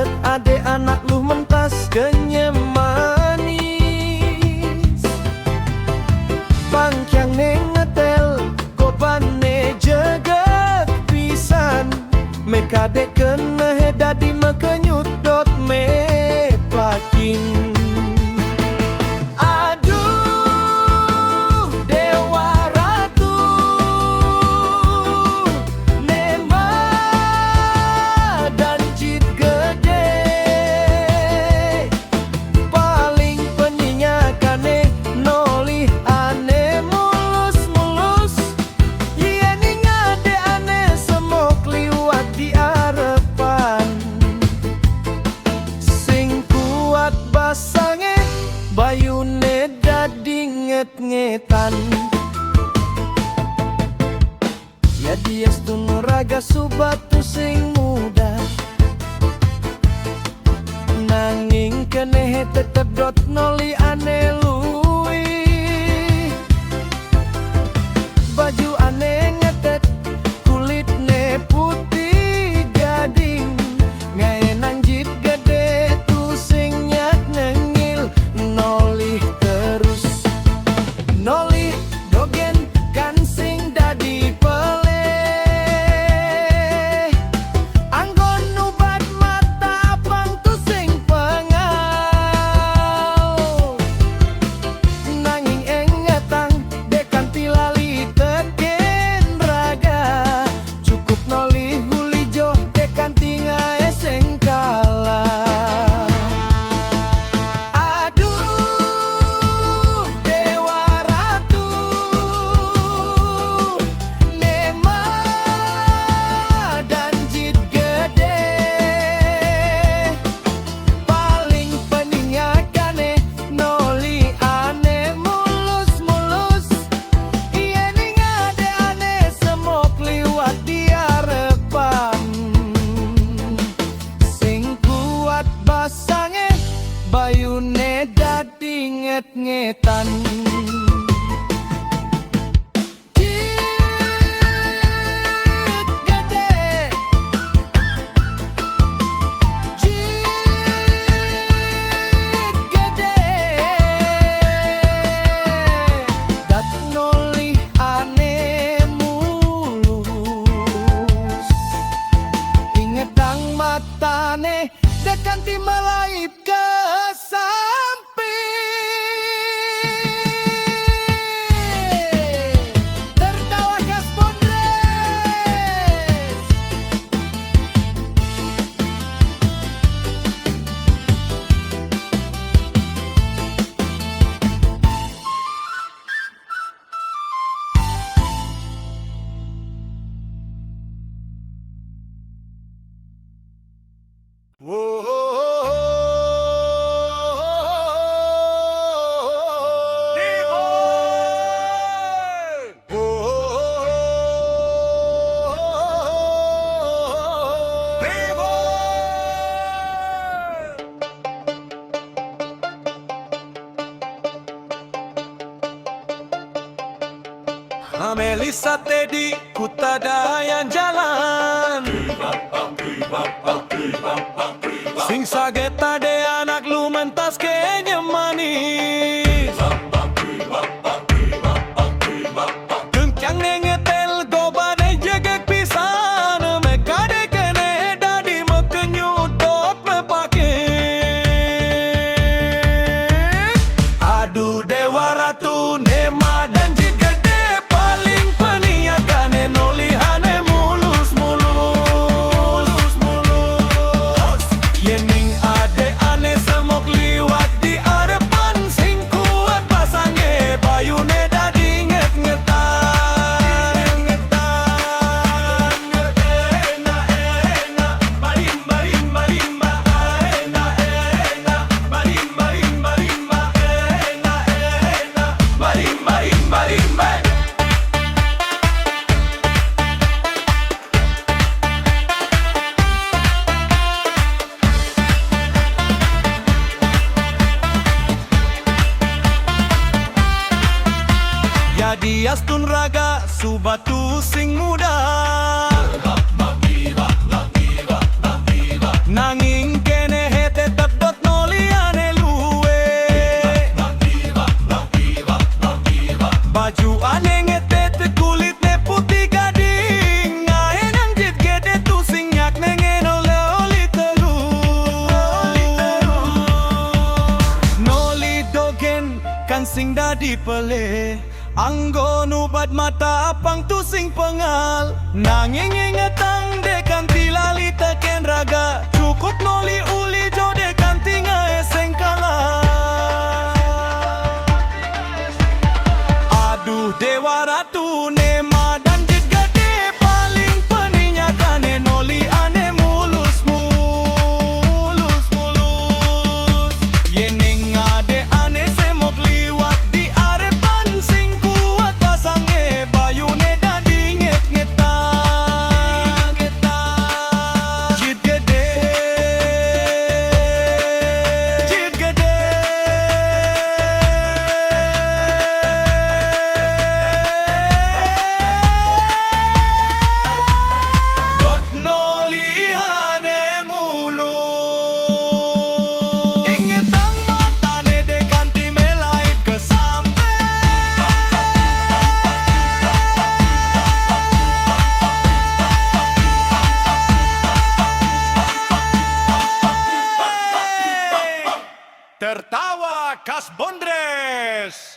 ngetet ade anak lu mentas kenyemanis. Bangkyang nengetel kobane jeget pisan. Meka dek kena hedadi mekenyut dot me pakin. Bayune dadi nget-ngetan. Ya dia stun raga subatu sing muda. Nanging kenehe tetep dot noli ane lui. Baju ane ngetet kulitne putih gading. Ngaenan jit gede tu sing nyak nengil. Nolih terus, nolih dogen kan sing dadi pele. Anggon nubat mata pang tu sing pengal. Nanging engetang dekan tilali teken raga. Cukup nolih hulijo dekan tinga eseng kalah. Bayune dadi nget-ngetan. Jit gede, jit gede. Dat nolih ane mulus. Ingetang matane dekan timalaip ke tertawa gas pondres. Melisa Teddy kutadayan jalan. Sing sageta de anak lu mentas kenya manis. Gengkyang nengetel gobane jegek pisan. Meka de kene dadi mekenyut dot me pakin. Aduh dewa ratu nema dan jit gede. Paling peniagane nolihane mulus-mulus. Yening ade ane semok liwat di arepan. Sing kuat pasange bayune dadi nget-ngetan. Ena ena marimba rimba rimba. Ena ena marimba rimba rimba. Ena ena marimba rimba rimba. Jadi astun raga subatu sing muda. Nanging sing dadi pele. Anggo nubat mata apang tu sing pengal. Nanging ingetang dekan tilali teken raga. Cukup noli uli jode kan tinga eseng kalah. Aduh dewa ratu nema dan jegade paling peninyatane noli ane mulus mulus mulus. Yeneng ade ane semok liwat di arepan sing kuat pasange bayune dadi nget-ngetan jit gede jit gede. Dot nolihane mulu ingetang matane dekan timelait kesampe. Tertawa Kas Bondres.